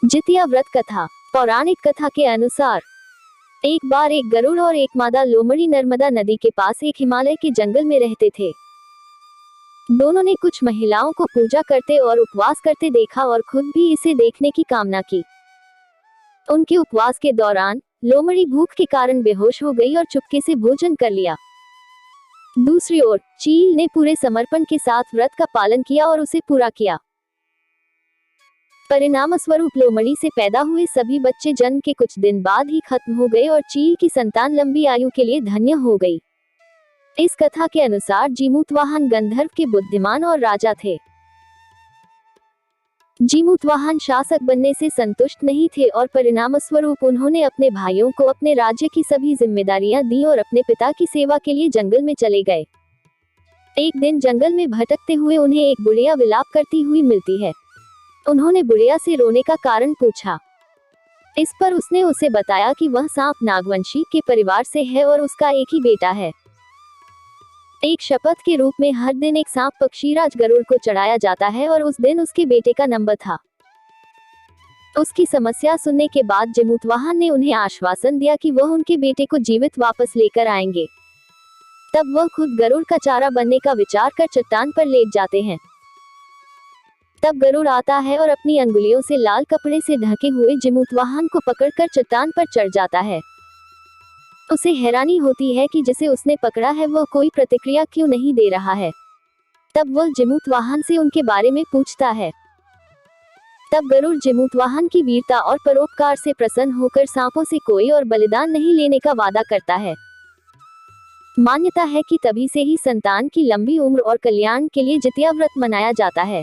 जितिया व्रत कथा। पौराणिक कथा के अनुसार एक बार एक गरुड़ और एक मादा लोमड़ी नर्मदा नदी के पास एक हिमालय के जंगल में रहते थे। दोनों ने कुछ महिलाओं को पूजा करते और उपवास करते देखा और खुद भी इसे देखने की कामना की। उनके उपवास के दौरान लोमड़ी भूख के कारण बेहोश हो गई और चुपके से भोजन कर लिया। दूसरी ओर चील ने पूरे समर्पण के साथ व्रत का पालन किया और उसे पूरा किया। परिणाम स्वरूप लोमड़ी से पैदा हुए सभी बच्चे जन्म के कुछ दिन बाद ही खत्म हो गए और चील की संतान लंबी आयु के लिए धन्य हो गई। इस कथा के अनुसार जीमूतवाहन गंधर्व के बुद्धिमान और राजा थे। जीमूतवाहन शासक बनने से संतुष्ट नहीं थे और परिणाम स्वरूप उन्होंने अपने भाइयों को अपने राज्य की सभी जिम्मेदारियां दी और अपने पिता की सेवा के लिए जंगल में चले गए। एक दिन जंगल में भटकते हुए उन्हें एक बुढ़िया विलाप करती हुई मिलती है। उन्होंने बुढ़िया से रोने का कारण पूछा। इस पर उसने उसे बताया कि वह सांप नागवंशी के परिवार से है और उसका एक ही बेटा है। एक शपथ के रूप में हर दिन एक सांप पक्षीराज गरुड़ को चढ़ाया जाता है और उस दिन उसके बेटे का नंबर था। उसकी समस्या सुनने के बाद जीमूतवाहन ने उन्हें आश्वासन दिया कि वह उनके बेटे को जीवित वापस लेकर आएंगे। तब वह खुद गरुड़ का चारा बनने का विचार कर चट्टान पर लेट जाते हैं। तब गरुड़ आता है और अपनी अंगुलियों से लाल कपड़े से ढके हुए जीमूतवाहन को पकड़कर चट्टान पर चढ़ जाता है। उसे हैरानी होती है कि जिसे उसने पकड़ा है वह कोई प्रतिक्रिया क्यों नहीं दे रहा है। तब वह जीमूतवाहन से उनके बारे में पूछता है। तब गरुड़ जीमूतवाहन की वीरता और परोपकार से प्रसन्न होकर सांपों से कोई और बलिदान नहीं लेने का वादा करता है। मान्यता है कि तभी से ही संतान की लंबी उम्र और कल्याण के लिए जितिया व्रत मनाया जाता है।